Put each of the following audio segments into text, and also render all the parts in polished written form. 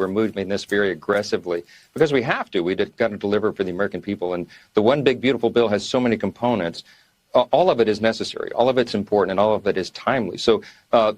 We're moving this very aggressively because we have to. We've got to deliver for the American people. And the One Big Beautiful Bill has so many components. All of it is necessary. All of it's important, and all of it is timely. So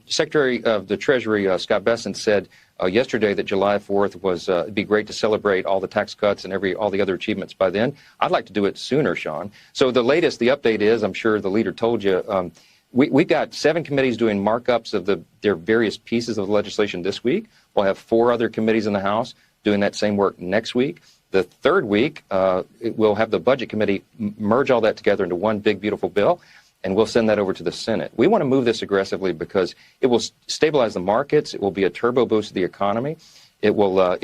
Secretary of the Treasury, Scott Bessent, said yesterday that July 4th was it'd be great to celebrate all the tax cuts and all the other achievements by then. I'd like to do it sooner, Sean. So the update is, I'm sure the leader told you, we've got 7 committees doing markups of their various pieces of legislation this week. We'll have 4 other committees in the House doing that same work next week. The third week, we'll have the Budget Committee merge all that together into one big, beautiful bill, and we'll send that over to the Senate. We want to move this aggressively because it will stabilize the markets. It will be a turbo boost to the economy. It will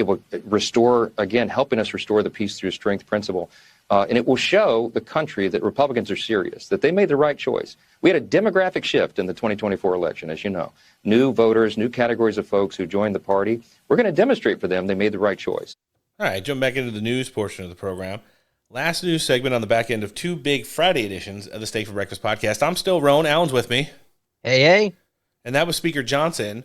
restore, again, helping us restore the peace through strength principle. And it will show the country that Republicans are serious, that they made the right choice. We had a demographic shift in the 2024 election, as you know. New voters, new categories of folks who joined the party. We're going to demonstrate for them they made the right choice. All right, jump back into the news portion of the program. Last news segment on the back end of 2 big Friday editions of the Steak for Breakfast podcast. I'm still Roan. Alan's with me. Hey. And that was Speaker Johnson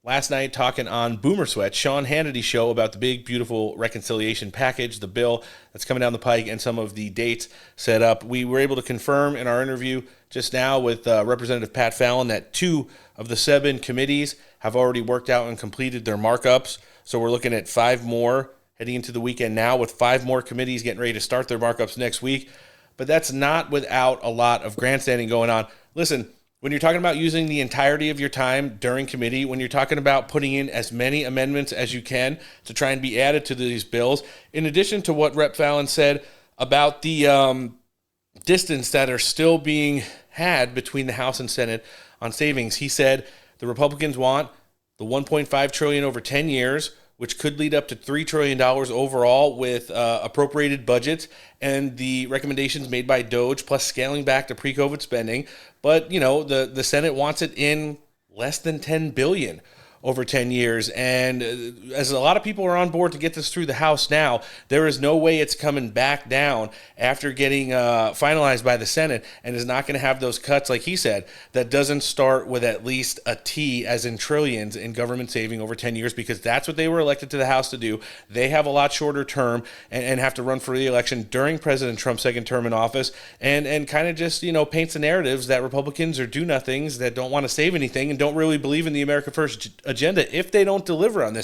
last night talking on Boomer Sweat, Sean Hannity's show, about the big, beautiful reconciliation package, the bill that's coming down the pike, and some of the dates set up. We were able to confirm in our interview just now with Representative Pat Fallon that 2 of the 7 committees have already worked out and completed their markups. So we're looking at 5 more heading into the weekend now, with 5 more committees getting ready to start their markups next week. But that's not without a lot of grandstanding going on. Listen, when you're talking about using the entirety of your time during committee, when you're talking about putting in as many amendments as you can to try and be added to these bills, in addition to what Rep. Fallon said about the distance that are still being had between the House and Senate on savings, he said the Republicans want the $1.5 trillion over 10 years, which could lead up to $3 trillion overall with appropriated budgets and the recommendations made by DOGE, plus scaling back to pre-COVID spending. But, you know, the Senate wants it in less than $10 billion over 10 years. And as a lot of people are on board to get this through the House now, there is no way it's coming back down after getting finalized by the Senate, and is not going to have those cuts, like he said, that doesn't start with at least a T, as in trillions, in government saving over 10 years, because that's what they were elected to the House to do. They have a lot shorter term and have to run for re-election during President Trump's second term in office, and kind of just, you know, paints the narratives that Republicans are do-nothings that don't want to save anything and don't really believe in the America First agenda if they don't deliver on this.